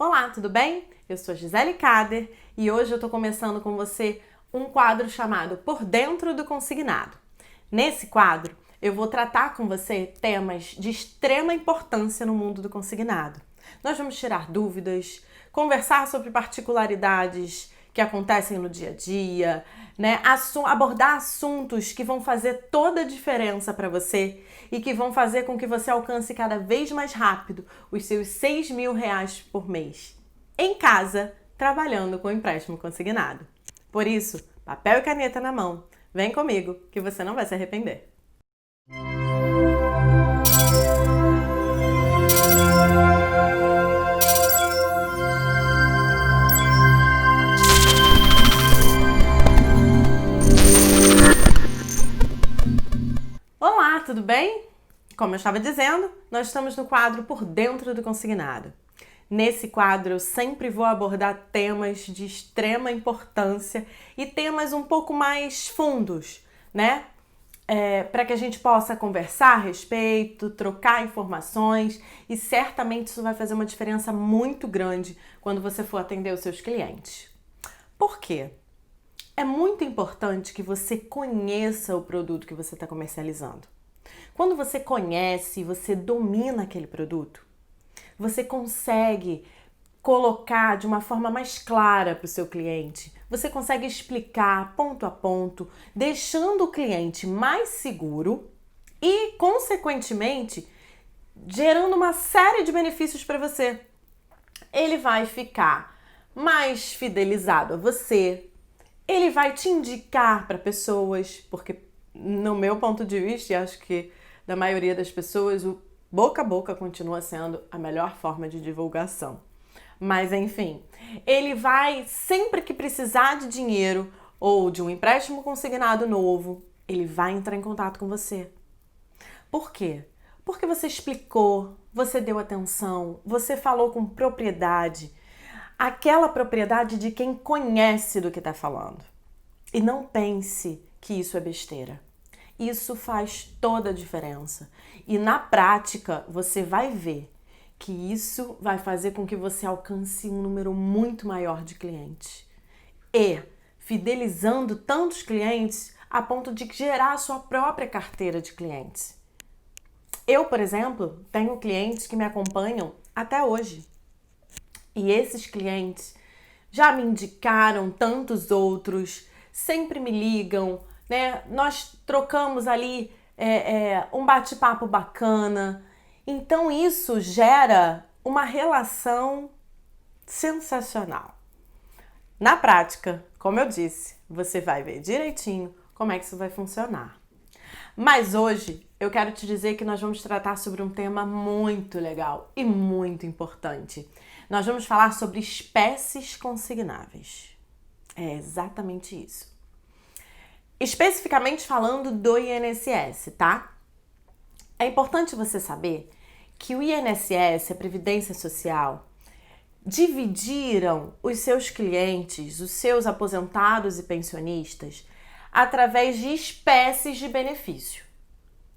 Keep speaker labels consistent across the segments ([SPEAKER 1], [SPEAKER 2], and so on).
[SPEAKER 1] Olá, tudo bem? Eu sou Gisele Kader e hoje eu estou começando com você um quadro chamado Por Dentro do Consignado. Nesse quadro, eu vou tratar com você temas de extrema importância no mundo do consignado. Nós vamos tirar dúvidas, conversar sobre particularidades que acontecem no dia a dia, abordar assuntos que vão fazer toda a diferença para você e que vão fazer com que você alcance cada vez mais rápido os seus R$ 6.000 por mês, em casa, trabalhando com empréstimo consignado. Por isso, papel e caneta na mão, vem comigo que você não vai se arrepender. Olá, tudo bem? Como eu estava dizendo, nós estamos no quadro Por Dentro do Consignado. Nesse quadro eu sempre vou abordar temas de extrema importância e temas um pouco mais fundos, para que a gente possa conversar a respeito, trocar informações e certamente isso vai fazer uma diferença muito grande quando você for atender os seus clientes. Por quê? É muito importante que você conheça o produto que você está comercializando. Quando você conhece, você domina aquele produto, você consegue colocar de uma forma mais clara para o seu cliente. Você consegue explicar ponto a ponto, deixando o cliente mais seguro e, consequentemente, gerando uma série de benefícios para você. Ele vai ficar mais fidelizado a você, ele vai te indicar para pessoas, porque no meu ponto de vista, e acho que da maioria das pessoas, o boca a boca continua sendo a melhor forma de divulgação. Mas enfim, ele vai, sempre que precisar de dinheiro ou de um empréstimo consignado novo, ele vai entrar em contato com você. Por quê? Porque você explicou, você deu atenção, você falou com propriedade, aquela propriedade de quem conhece do que está falando. E não pense que isso é besteira. Isso faz toda a diferença. E na prática, você vai ver que isso vai fazer com que você alcance um número muito maior de clientes. E fidelizando tantos clientes a ponto de gerar a sua própria carteira de clientes. Eu, por exemplo, tenho clientes que me acompanham até hoje. E esses clientes já me indicaram tantos outros, sempre me ligam, Nós trocamos ali um bate-papo bacana. Então isso gera uma relação sensacional. Na prática, como eu disse, você vai ver direitinho como é que isso vai funcionar. Mas hoje eu quero te dizer que nós vamos tratar sobre um tema muito legal e muito importante. Nós vamos falar sobre espécies consignáveis. É exatamente isso. Especificamente falando do INSS, tá? É importante você saber que o INSS, a Previdência Social, dividiram os seus clientes, os seus aposentados e pensionistas, através de espécies de benefício.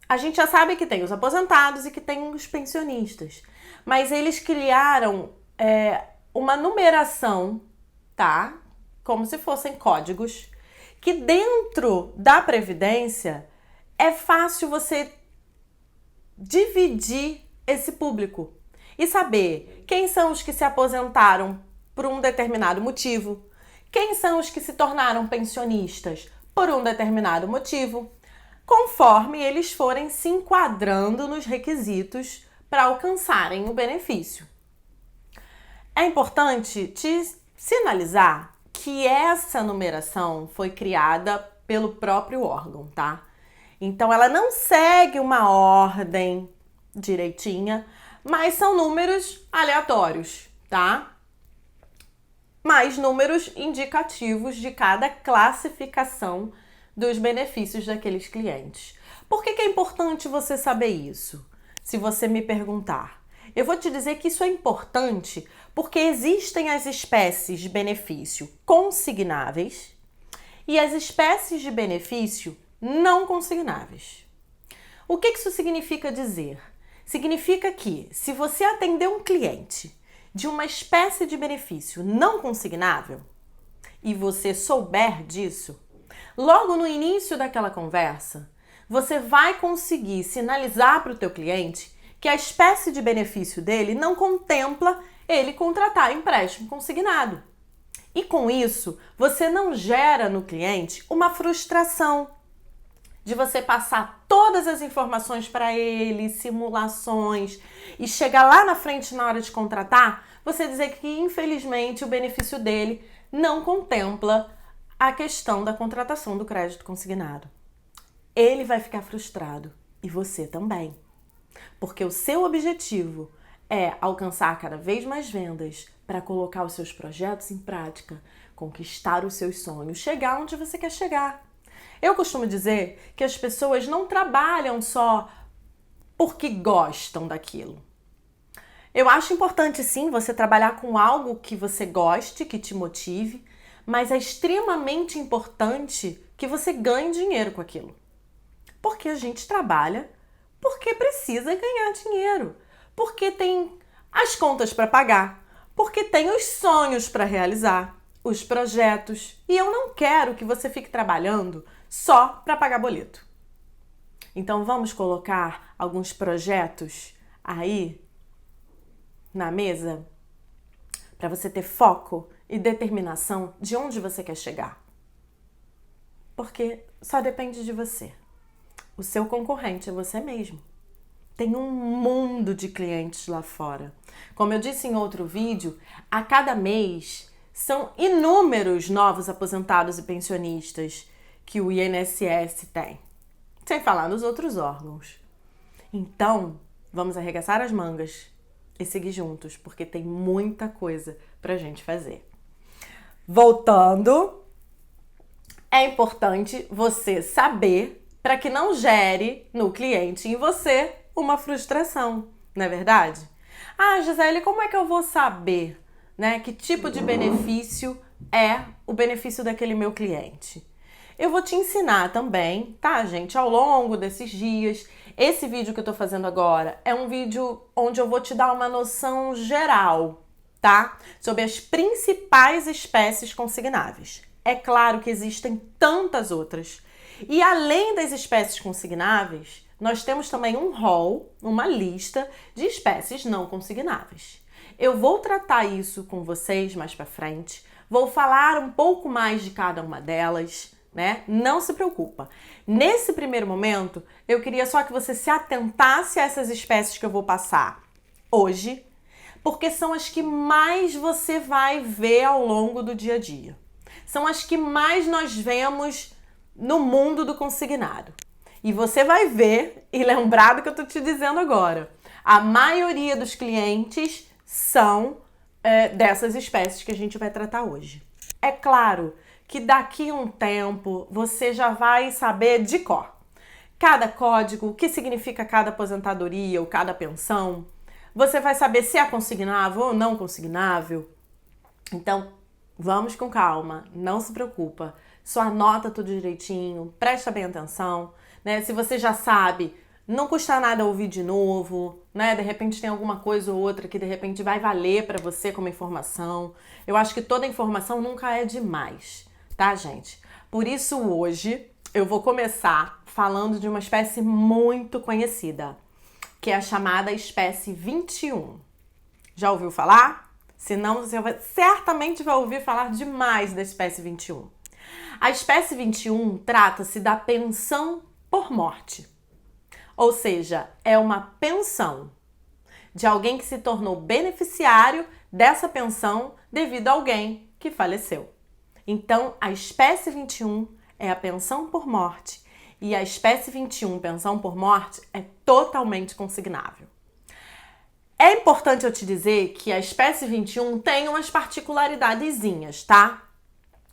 [SPEAKER 1] A gente já sabe que tem os aposentados e que tem os pensionistas, mas eles criaram uma numeração, tá? Como se fossem códigos, que dentro da Previdência é fácil você dividir esse público e saber quem são os que se aposentaram por um determinado motivo, quem são os que se tornaram pensionistas por um determinado motivo, conforme eles forem se enquadrando nos requisitos para alcançarem o benefício. É importante te sinalizar que essa numeração foi criada pelo próprio órgão, tá? Então ela não segue uma ordem direitinha, mas são números aleatórios, tá? Mas números indicativos de cada classificação dos benefícios daqueles clientes. Por que é importante você saber isso? Se você me perguntar. Eu vou te dizer que isso é importante porque existem as espécies de benefício consignáveis e as espécies de benefício não consignáveis. O que isso significa dizer? Significa que se você atender um cliente de uma espécie de benefício não consignável e você souber disso, logo no início daquela conversa, você vai conseguir sinalizar para o teu cliente que a espécie de benefício dele não contempla ele contratar empréstimo consignado. E com isso, você não gera no cliente uma frustração de você passar todas as informações para ele, simulações, e chegar lá na frente na hora de contratar, você dizer que infelizmente o benefício dele não contempla a questão da contratação do crédito consignado. Ele vai ficar frustrado e você também, porque o seu objetivo é alcançar cada vez mais vendas para colocar os seus projetos em prática, conquistar os seus sonhos, chegar onde você quer chegar. Eu costumo dizer que as pessoas não trabalham só porque gostam daquilo. Eu acho importante sim você trabalhar com algo que você goste, que te motive, mas é extremamente importante que você ganhe dinheiro com aquilo. Porque a gente trabalha porque precisa ganhar dinheiro, porque tem as contas para pagar, porque tem os sonhos para realizar, os projetos. E eu não quero que você fique trabalhando só para pagar boleto. Então vamos colocar alguns projetos aí na mesa para você ter foco e determinação de onde você quer chegar. Porque só depende de você. O seu concorrente é você mesmo. Tem um mundo de clientes lá fora. Como eu disse em outro vídeo, a cada mês são inúmeros novos aposentados e pensionistas que o INSS tem. Sem falar nos outros órgãos. Então, vamos arregaçar as mangas e seguir juntos, porque tem muita coisa pra gente fazer. Voltando, é importante você saber para que não gere no cliente e em você uma frustração, não é verdade? Ah, Gisele, como é que eu vou saber, né, que tipo de benefício é o benefício daquele meu cliente? Eu vou te ensinar também, tá, gente, ao longo desses dias. Esse vídeo que eu tô fazendo agora é um vídeo onde eu vou te dar uma noção geral, tá? Sobre as principais espécies consignáveis. É claro que existem tantas outras. E além das espécies consignáveis, nós temos também um rol, uma lista de espécies não consignáveis. Eu vou tratar isso com vocês mais para frente, vou falar um pouco mais de cada uma delas, né? Não se preocupa. Nesse primeiro momento, eu queria só que você se atentasse a essas espécies que eu vou passar hoje, porque são as que mais você vai ver ao longo do dia a dia. São as que mais nós vemos no mundo do consignado. E você vai ver e lembrar do que eu tô te dizendo agora. A maioria dos clientes são dessas espécies que a gente vai tratar hoje. É claro que daqui a um tempo você já vai saber de cor cada código, o que significa cada aposentadoria ou cada pensão. Você vai saber se é consignável ou não consignável. Então, vamos com calma, não se preocupa. Só anota tudo direitinho, presta bem atenção, né? Se você já sabe, não custa nada ouvir de novo, né? De repente tem alguma coisa ou outra que de repente vai valer para você como informação. Eu acho que toda informação nunca é demais, tá, gente? Por isso hoje eu vou começar falando de uma espécie muito conhecida, que é a chamada espécie 21. Já ouviu falar? Se não, você certamente vai ouvir falar demais da espécie 21. A espécie 21 trata-se da pensão por morte. Ou seja, é uma pensão de alguém que se tornou beneficiário dessa pensão devido a alguém que faleceu. Então, a espécie 21 é a pensão por morte e a espécie 21, pensão por morte, é totalmente consignável. É importante eu te dizer que a espécie 21 tem umas particularidadezinhas, tá?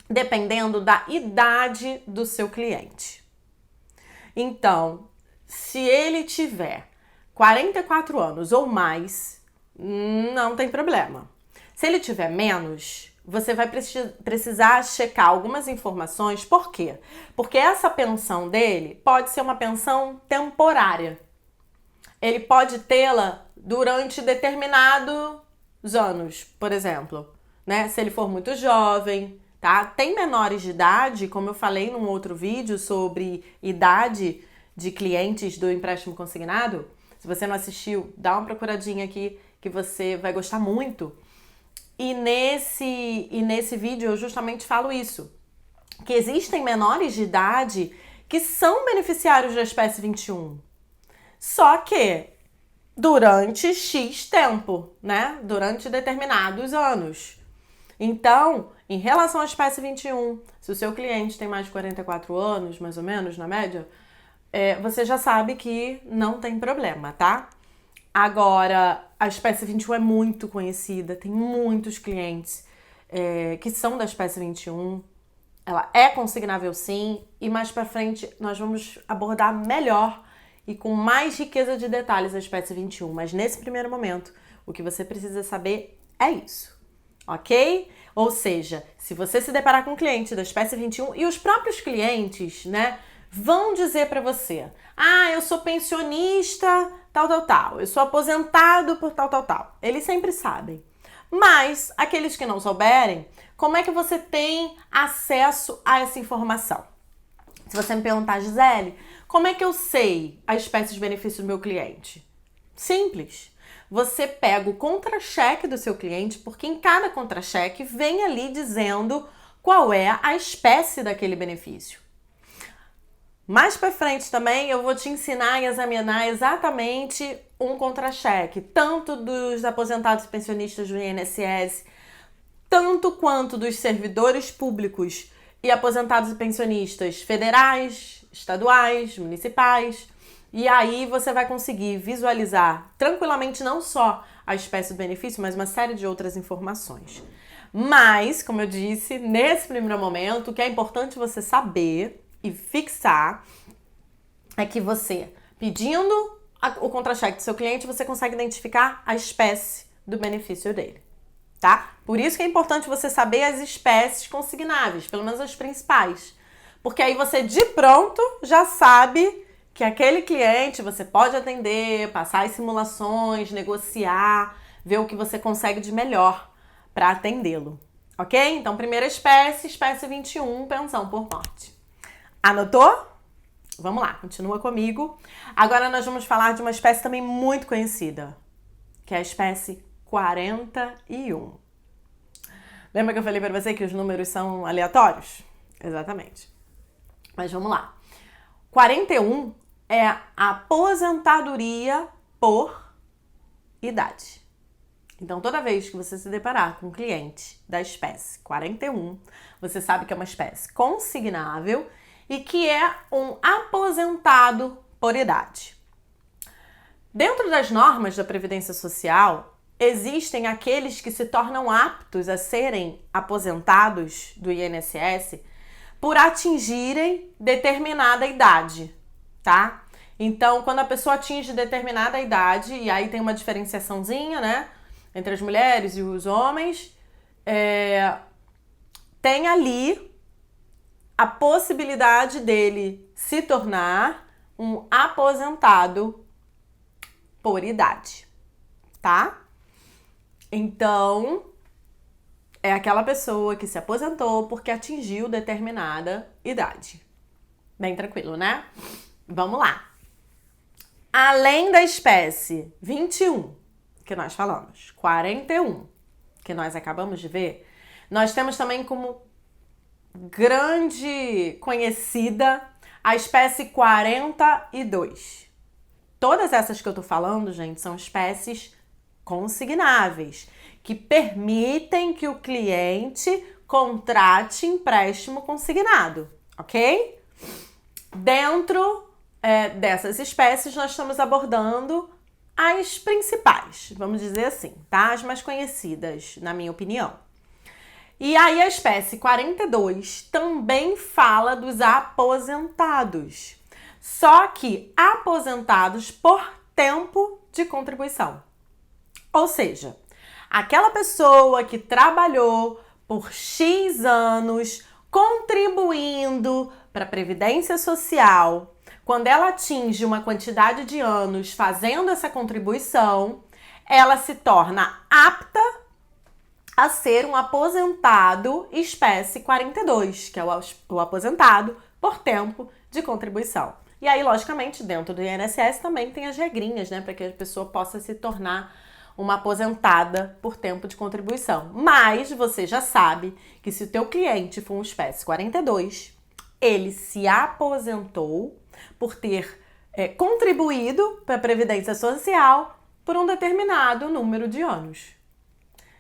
[SPEAKER 1] Dependendo da idade do seu cliente. Então, se ele tiver 44 anos ou mais, não tem problema. Se ele tiver menos, você vai precisar checar algumas informações. Por quê? Porque essa pensão dele pode ser uma pensão temporária. Ele pode tê-la durante determinado anos, por exemplo, né? Se ele for muito jovem, tá? Tem menores de idade, como eu falei num outro vídeo sobre idade de clientes do empréstimo consignado. Se você não assistiu, dá uma procuradinha aqui que você vai gostar muito. E nesse vídeo eu justamente falo isso, que existem menores de idade que são beneficiários da espécie 21. Só que durante X tempo, né? Durante determinados anos. Então, em relação à espécie 21, se o seu cliente tem mais de 44 anos, mais ou menos, na média, você já sabe que não tem problema, tá? Agora, a espécie 21 é muito conhecida, tem muitos clientes que são da espécie 21. Ela é consignável sim, e mais pra frente nós vamos abordar melhor e com mais riqueza de detalhes a espécie 21. Mas nesse primeiro momento, o que você precisa saber é isso, ok? Ou seja, se você se deparar com um cliente da espécie 21 e os próprios clientes, né, vão dizer pra você: ah, eu sou pensionista, tal, eu sou aposentado por tal. Eles sempre sabem. Mas aqueles que não souberem, como é que você tem acesso a essa informação? Se você me perguntar, Gisele, como é que eu sei a espécie de benefício do meu cliente? Simples. Você pega o contra-cheque do seu cliente, porque em cada contra-cheque vem ali dizendo qual é a espécie daquele benefício. Mais pra frente também eu vou te ensinar a examinar exatamente um contra-cheque, tanto dos aposentados e pensionistas do INSS, tanto quanto dos servidores públicos e aposentados e pensionistas federais, estaduais, municipais. E aí você vai conseguir visualizar tranquilamente não só a espécie do benefício, mas uma série de outras informações. Mas, como eu disse, nesse primeiro momento, o que é importante você saber e fixar é que você, pedindo o contra-cheque do seu cliente, você consegue identificar a espécie do benefício dele, tá? Por isso que é importante você saber as espécies consignáveis, pelo menos as principais, porque aí você de pronto já sabe que aquele cliente você pode atender, passar as simulações, negociar, ver o que você consegue de melhor para atendê-lo, ok? Então, primeira espécie 21, pensão por morte. Anotou? Vamos lá, continua comigo. Agora nós vamos falar de uma espécie também muito conhecida, que é a espécie 41. Lembra que eu falei para você que os números são aleatórios? Exatamente. Mas vamos lá. 41 é a aposentadoria por idade. Então, toda vez que você se deparar com um cliente da espécie 41, você sabe que é uma espécie consignável e que é um aposentado por idade. Dentro das normas da Previdência Social, existem aqueles que se tornam aptos a serem aposentados do INSS por atingirem determinada idade, tá? Então, quando a pessoa atinge determinada idade, e aí tem uma diferenciaçãozinha, né, entre as mulheres e os homens, tem ali a possibilidade dele se tornar um aposentado por idade, tá? Então, é aquela pessoa que se aposentou porque atingiu determinada idade. Bem tranquilo, né? Vamos lá. Além da espécie 21, que nós falamos, 41, que nós acabamos de ver, nós temos também como grande conhecida a espécie 42. Todas essas que eu tô falando, gente, são espécies consignáveis, que permitem que o cliente contrate empréstimo consignado, ok? Dentro dessas espécies, nós estamos abordando as principais, vamos dizer assim, tá? As mais conhecidas, na minha opinião. E aí a espécie 42 também fala dos aposentados, só que aposentados por tempo de contribuição. Ou seja, aquela pessoa que trabalhou por X anos contribuindo para a Previdência Social, quando ela atinge uma quantidade de anos fazendo essa contribuição, ela se torna apta a ser um aposentado espécie 42, que é o aposentado por tempo de contribuição. E aí, logicamente, dentro do INSS também tem as regrinhas, né, para que a pessoa possa se tornar uma aposentada por tempo de contribuição. Mas você já sabe que se o teu cliente for um espécie 42, ele se aposentou por ter contribuído para a Previdência Social por um determinado número de anos.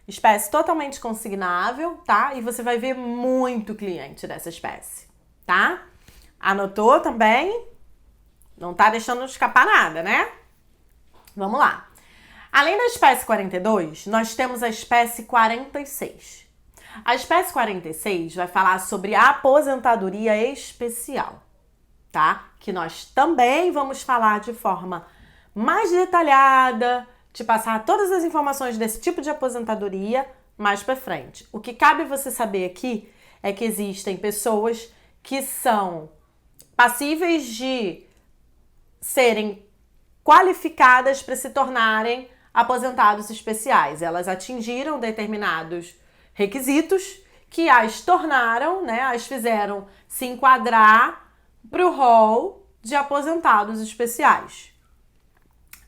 [SPEAKER 1] Espécie totalmente consignável, tá? E você vai ver muito cliente dessa espécie, tá? Anotou também? Não tá deixando escapar nada, né? Vamos lá. Além da espécie 42, nós temos a espécie 46. A espécie 46 vai falar sobre a aposentadoria especial, tá? Que nós também vamos falar de forma mais detalhada, te passar todas as informações desse tipo de aposentadoria mais para frente. O que cabe você saber aqui é que existem pessoas que são passíveis de serem qualificadas para se tornarem aposentados especiais. Elas atingiram determinados requisitos que as tornaram, né, as fizeram se enquadrar para o rol de aposentados especiais.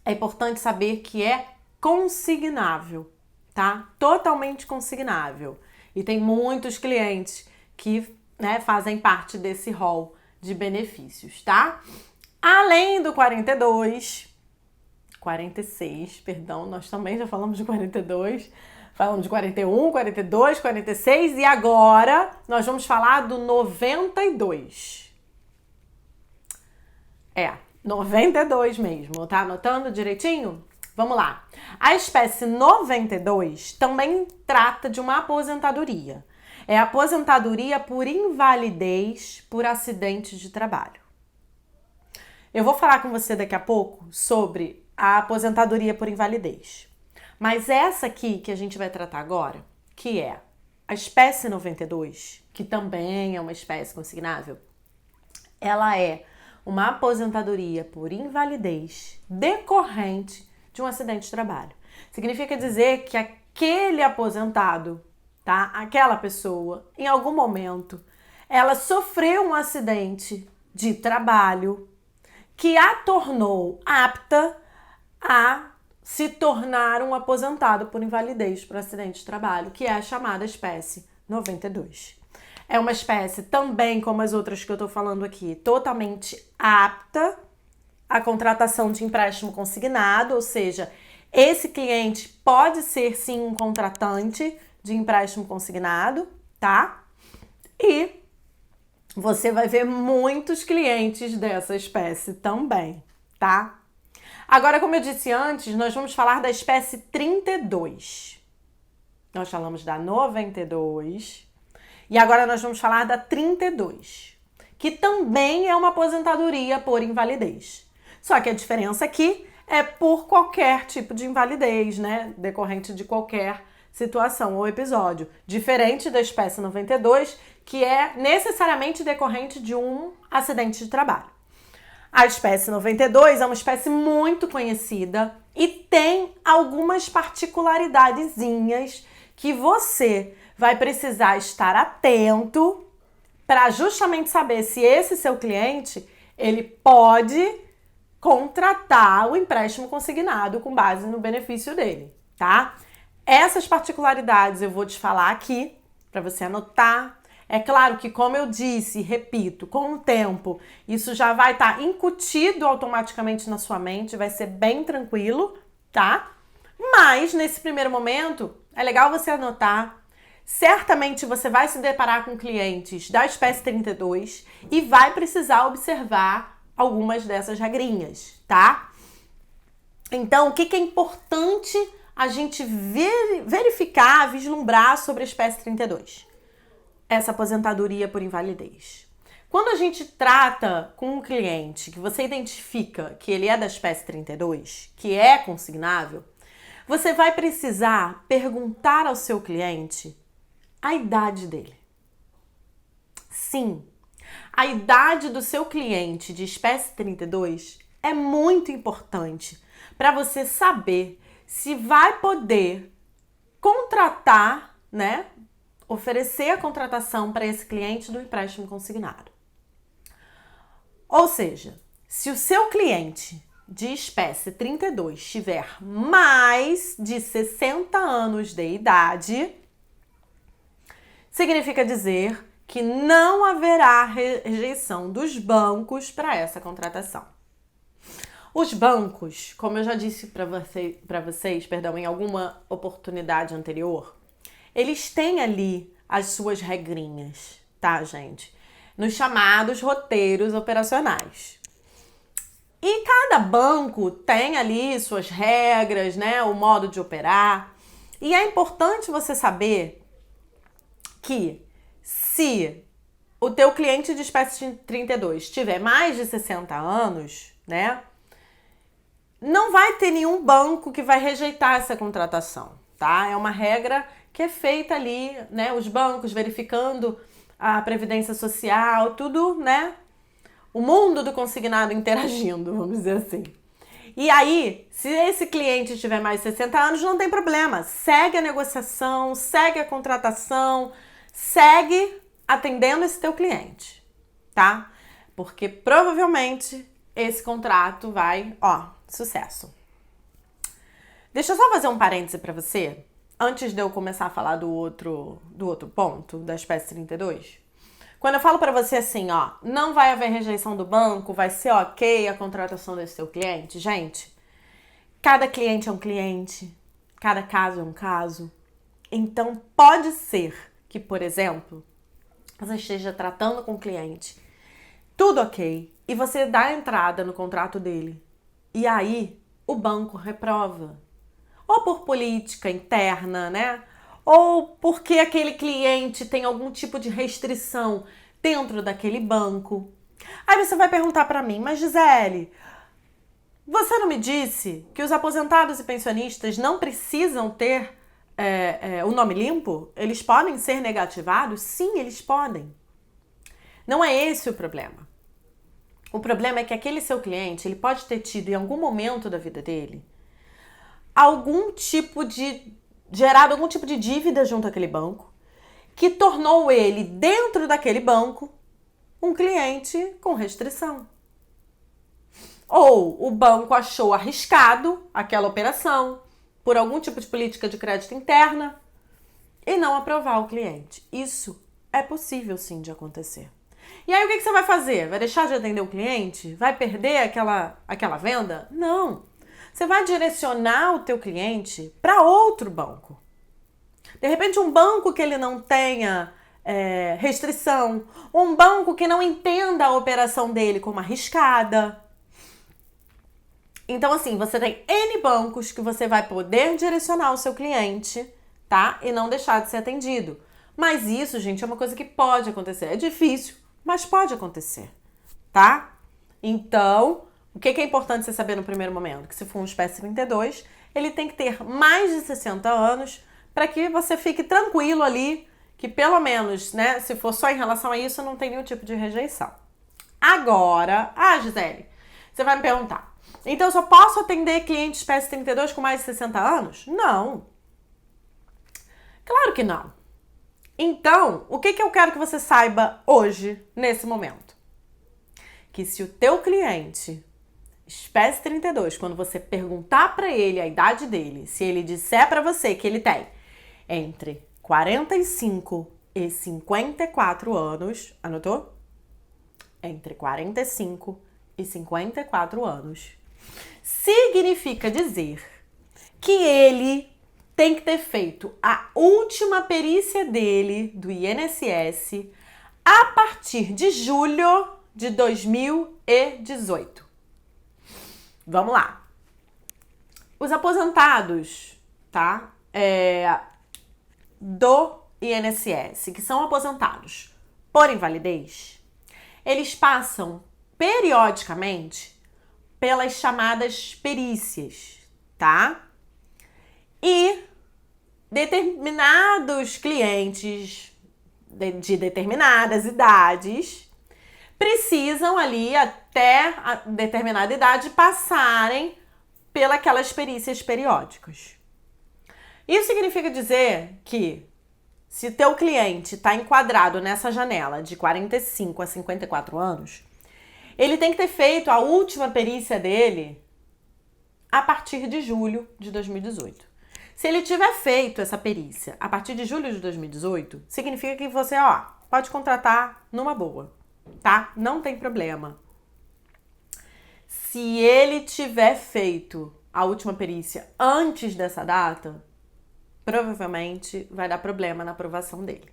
[SPEAKER 1] É importante saber que é consignável, tá? Totalmente consignável. E tem muitos clientes que, né, fazem parte desse rol de benefícios, tá? Além do 46, perdão, nós também já falamos de 42, falamos de 41, 42, 46 e agora nós vamos falar do 92. 92 mesmo, tá anotando direitinho? Vamos lá. A espécie 92 também trata de uma aposentadoria. É a aposentadoria por invalidez por acidente de trabalho. Eu vou falar com você daqui a pouco sobre a aposentadoria por invalidez. Mas essa aqui que a gente vai tratar agora, que é a espécie 92, que também é uma espécie consignável, ela é uma aposentadoria por invalidez decorrente de um acidente de trabalho. Significa dizer que aquele aposentado, tá? Aquela pessoa, em algum momento, ela sofreu um acidente de trabalho que a tornou apta a se tornar um aposentado por invalidez por acidente de trabalho, que é a chamada espécie 92. É uma espécie também, como as outras que eu tô falando aqui, totalmente apta à contratação de empréstimo consignado, ou seja, esse cliente pode ser sim um contratante de empréstimo consignado, tá? E você vai ver muitos clientes dessa espécie também, tá? Agora, como eu disse antes, nós vamos falar da espécie 32. Nós falamos da 92 e agora nós vamos falar da 32, que também é uma aposentadoria por invalidez. Só que a diferença aqui é por qualquer tipo de invalidez, né? Decorrente de qualquer situação ou episódio. Diferente da espécie 92, que é necessariamente decorrente de um acidente de trabalho. A espécie 92 é uma espécie muito conhecida e tem algumas particularidadezinhas que você vai precisar estar atento para justamente saber se esse seu cliente ele pode contratar o empréstimo consignado com base no benefício dele, tá? Essas particularidades eu vou te falar aqui para você anotar. É claro que, como eu disse e repito, com o tempo, isso já vai estar incutido automaticamente na sua mente, vai ser bem tranquilo, tá? Mas, nesse primeiro momento, é legal você anotar. Certamente você vai se deparar com clientes da espécie 32 e vai precisar observar algumas dessas regrinhas, tá? Então, o que é importante a gente verificar, vislumbrar sobre a espécie 32? Essa aposentadoria por invalidez. Quando a gente trata com um cliente que você identifica que ele é da espécie 32, que é consignável, você vai precisar perguntar ao seu cliente a idade dele. Sim, a idade do seu cliente de espécie 32 é muito importante para você saber se vai poder contratar né, oferecer a contratação para esse cliente do empréstimo consignado. Ou seja, se o seu cliente de espécie 32 tiver mais de 60 anos de idade, significa dizer que não haverá rejeição dos bancos para essa contratação. Os bancos, como eu já disse para vocês, em alguma oportunidade anterior, eles têm ali as suas regrinhas, tá, gente? Nos chamados roteiros operacionais. E cada banco tem ali suas regras, né? O modo de operar. E é importante você saber que se o teu cliente de espécie 32 tiver mais de 60 anos, né? Não vai ter nenhum banco que vai rejeitar essa contratação, tá? É uma regra que é feita ali, né? Os bancos verificando a previdência social, tudo, né? O mundo do consignado interagindo, vamos dizer assim. E aí, se esse cliente tiver mais de 60 anos, não tem problema. Segue a negociação, segue a contratação, segue atendendo esse teu cliente, tá? Porque provavelmente esse contrato vai, sucesso. Deixa eu só fazer um parêntese para você, antes de eu começar a falar do outro ponto, da espécie 32. Quando eu falo para você assim, não vai haver rejeição do banco, vai ser ok a contratação desse seu cliente, gente, cada cliente é um cliente, cada caso é um caso. Então, pode ser que, por exemplo, você esteja tratando com o cliente, tudo ok, e você dá entrada no contrato dele. E aí, o banco reprova. Ou por política interna, né? Ou porque aquele cliente tem algum tipo de restrição dentro daquele banco. Aí você vai perguntar para mim, mas Gisele, você não me disse que os aposentados e pensionistas não precisam ter o nome limpo? Eles podem ser negativados? Sim, eles podem. Não é esse o problema. O problema é que aquele seu cliente, ele pode ter tido em algum momento da vida dele gerado algum tipo de dívida junto àquele banco que tornou ele, dentro daquele banco, um cliente com restrição. Ou o banco achou arriscado aquela operação por algum tipo de política de crédito interna e não aprovar o cliente. Isso é possível sim de acontecer. E aí o que você vai fazer? Vai deixar de atender o cliente? Vai perder aquela venda? Não. Você vai direcionar o teu cliente para outro banco. De repente um banco que ele não tenha restrição, um banco que não entenda a operação dele como arriscada. Então assim, você tem N bancos que você vai poder direcionar o seu cliente, tá? E não deixar de ser atendido. Mas isso, gente, é uma coisa que pode acontecer. É difícil, mas pode acontecer, tá? Então, o que é importante você saber no primeiro momento? Que se for um espécie 32, ele tem que ter mais de 60 anos para que você fique tranquilo ali, que pelo menos, né, se for só em relação a isso, não tem nenhum tipo de rejeição. Agora, Gisele, você vai me perguntar, então eu só posso atender cliente espécie 32 com mais de 60 anos? Não. Claro que não. Então, o que eu quero que você saiba hoje, nesse momento? Que se o teu cliente, espécie 32, quando você perguntar para ele a idade dele, se ele disser para você que ele tem entre 45 e 54 anos, anotou? Entre 45 e 54 anos, significa dizer que ele tem que ter feito a última perícia dele do INSS a partir de julho de 2018. Vamos lá. Os aposentados, tá? Do INSS, que são aposentados por invalidez, eles passam periodicamente pelas chamadas perícias, tá? E determinados clientes de determinadas idades precisam ali até a determinada idade passarem pelas perícias periódicas. Isso significa dizer que se o teu cliente está enquadrado nessa janela de 45 a 54 anos, ele tem que ter feito a última perícia dele a partir de julho de 2018. Se ele tiver feito essa perícia a partir de julho de 2018, significa que você, pode contratar numa boa, tá? Não tem problema. Se ele tiver feito a última perícia antes dessa data, provavelmente vai dar problema na aprovação dele,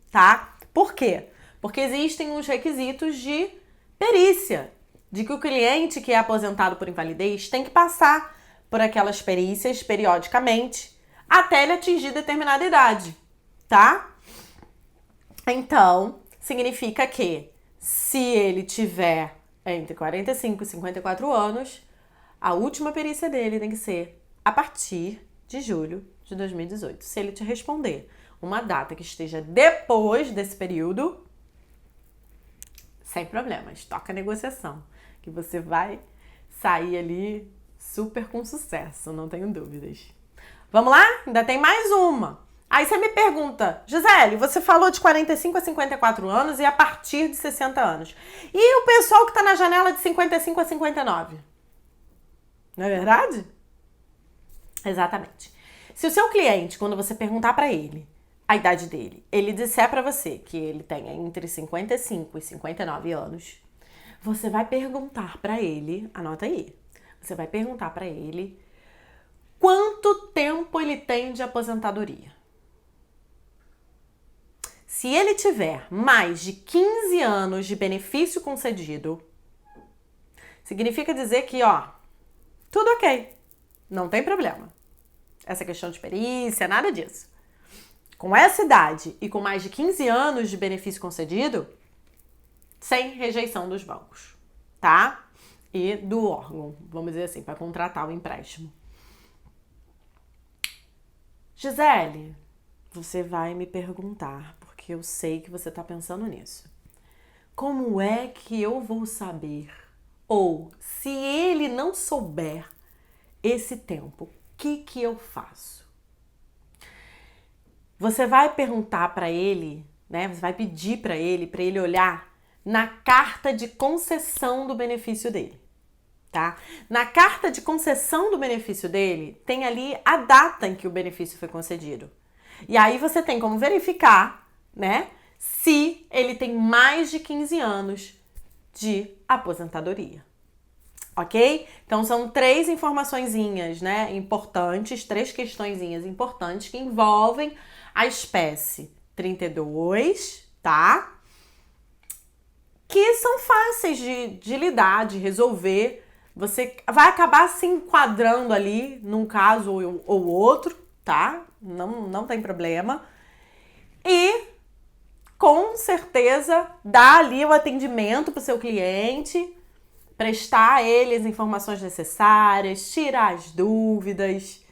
[SPEAKER 1] tá? Por quê? Porque existem os requisitos de perícia, de que o cliente que é aposentado por invalidez tem que passar por aquelas perícias periodicamente até ele atingir determinada idade, tá? Então, significa que se ele tiver entre 45 e 54 anos, a última perícia dele tem que ser a partir de julho de 2018. Se ele te responder uma data que esteja depois desse período, sem problemas, toca a negociação, que você vai sair ali super com sucesso, não tenho dúvidas. Vamos lá? Ainda tem mais uma. Aí você me pergunta, Gisele, você falou de 45 a 54 anos e a partir de 60 anos. E o pessoal que está na janela de 55 a 59? Não é verdade? Exatamente. Se o seu cliente, quando você perguntar para ele a idade dele, ele disser para você que ele tem entre 55 e 59 anos, você vai perguntar para ele, anota aí, você vai perguntar para ele quanto tempo ele tem de aposentadoria. Se ele tiver mais de 15 anos de benefício concedido, significa dizer que, tudo ok, não tem problema. Essa questão de perícia, nada disso. Com essa idade e com mais de 15 anos de benefício concedido, sem rejeição dos bancos, tá? E do órgão, vamos dizer assim, para contratar o empréstimo. Gisele, você vai me perguntar, porque eu sei que você está pensando nisso. Como é que eu vou saber? Ou, se ele não souber esse tempo, o que eu faço? Você vai perguntar para ele, né? Você vai pedir para ele olhar na carta de concessão do benefício dele, tá? Na carta de concessão do benefício dele, tem ali a data em que o benefício foi concedido. E aí você tem como verificar, né, se ele tem mais de 15 anos de aposentadoria. Ok? Então são 3 informaçõezinhas, né, importantes, 3 questõezinhas importantes que envolvem a espécie 32, tá? Que são fáceis de lidar, de resolver. Você vai acabar se enquadrando ali num caso ou outro, tá? Não tem problema. E com certeza dá ali o atendimento para o seu cliente, prestar a ele as informações necessárias, tirar as dúvidas,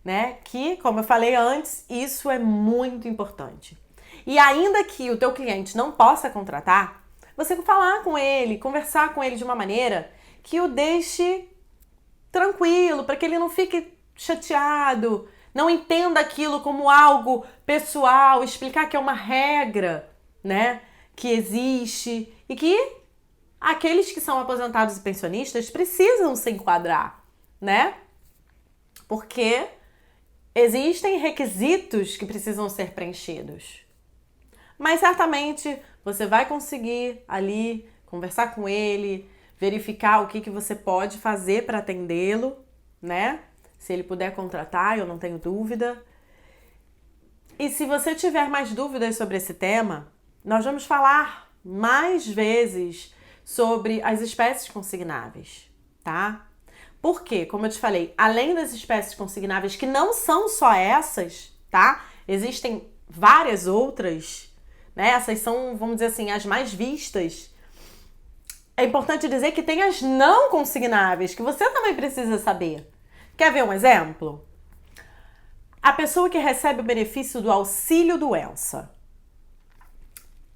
[SPEAKER 1] né? Que, como eu falei antes, isso é muito importante. E ainda que o teu cliente não possa contratar, você falar com ele, conversar com ele de uma maneira que o deixe tranquilo, para que ele não fique chateado, não entenda aquilo como algo pessoal, explicar que é uma regra, né, que existe e que aqueles que são aposentados e pensionistas precisam se enquadrar, né? Porque existem requisitos que precisam ser preenchidos. Mas certamente você vai conseguir ali conversar com ele, verificar o que você pode fazer para atendê-lo, né? Se ele puder contratar, eu não tenho dúvida. E se você tiver mais dúvidas sobre esse tema, nós vamos falar mais vezes sobre as espécies consignáveis, tá? Porque, como eu te falei, além das espécies consignáveis, que não são só essas, tá? Existem várias outras, né? Essas são, vamos dizer assim, as mais vistas. É importante dizer que tem as não consignáveis, que você também precisa saber. Quer ver um exemplo? A pessoa que recebe o benefício do auxílio-doença.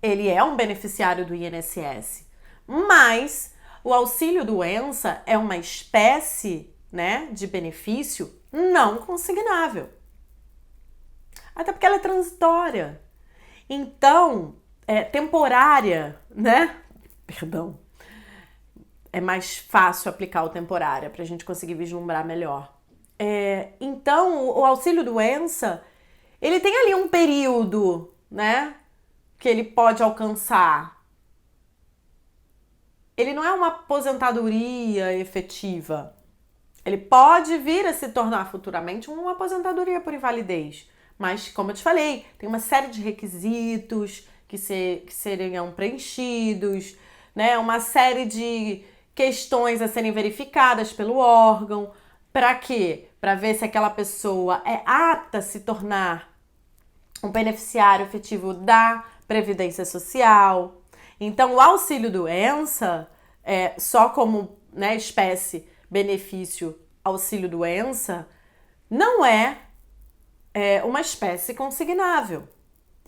[SPEAKER 1] Ele é um beneficiário do INSS, mas o auxílio-doença é uma espécie, né, de benefício não consignável. Até porque ela é transitória. Então, temporária, né? Perdão. É mais fácil aplicar o temporária para a gente conseguir vislumbrar melhor. Então, o auxílio-doença, ele tem ali um período, né? Que ele pode alcançar. Ele não é uma aposentadoria efetiva. Ele pode vir a se tornar futuramente uma aposentadoria por invalidez. Mas, como eu te falei, tem uma série de requisitos que seriam preenchidos, né? Uma série de questões a serem verificadas pelo órgão. Para quê? Para ver se aquela pessoa é apta a se tornar um beneficiário efetivo da Previdência Social. Então, o auxílio-doença, só como, né, espécie benefício auxílio-doença, não é uma espécie consignável.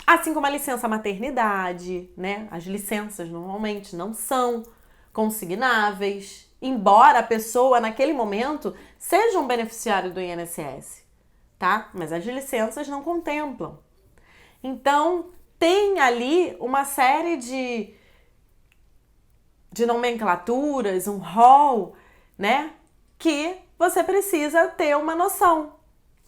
[SPEAKER 1] Assim como a licença maternidade, né? As licenças normalmente não são consignáveis, embora a pessoa naquele momento seja um beneficiário do INSS, tá? Mas as licenças não contemplam. Então, tem ali uma série de nomenclaturas, um rol, né? Que você precisa ter uma noção.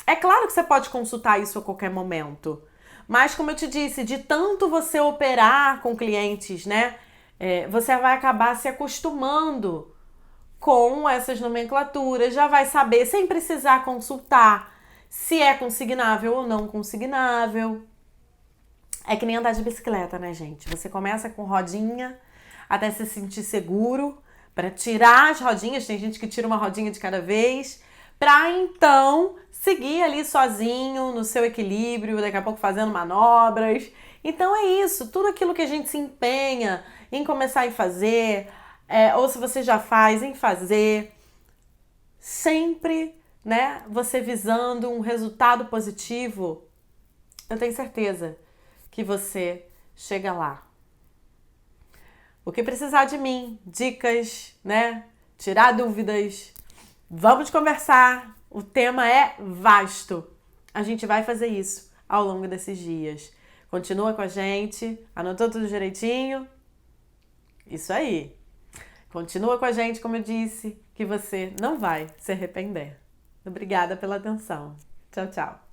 [SPEAKER 1] É claro que você pode consultar isso a qualquer momento. Mas, como eu te disse, de tanto você operar com clientes, né? Você vai acabar se acostumando com essas nomenclaturas, já vai saber, sem precisar consultar, se é consignável ou não consignável. É que nem andar de bicicleta, né, gente? Você começa com rodinha até se sentir seguro, para tirar as rodinhas, tem gente que tira uma rodinha de cada vez, para então seguir ali sozinho, no seu equilíbrio, daqui a pouco fazendo manobras. Então é isso, tudo aquilo que a gente se empenha em começar a fazer, ou se você já faz, em fazer, sempre, né, você visando um resultado positivo, eu tenho certeza que você chega lá. O que precisar de mim, dicas, né? Tirar dúvidas, vamos conversar. O tema é vasto. A gente vai fazer isso ao longo desses dias. Continua com a gente, anotou tudo direitinho? Isso aí. Continua com a gente, como eu disse, que você não vai se arrepender. Obrigada pela atenção. Tchau, tchau.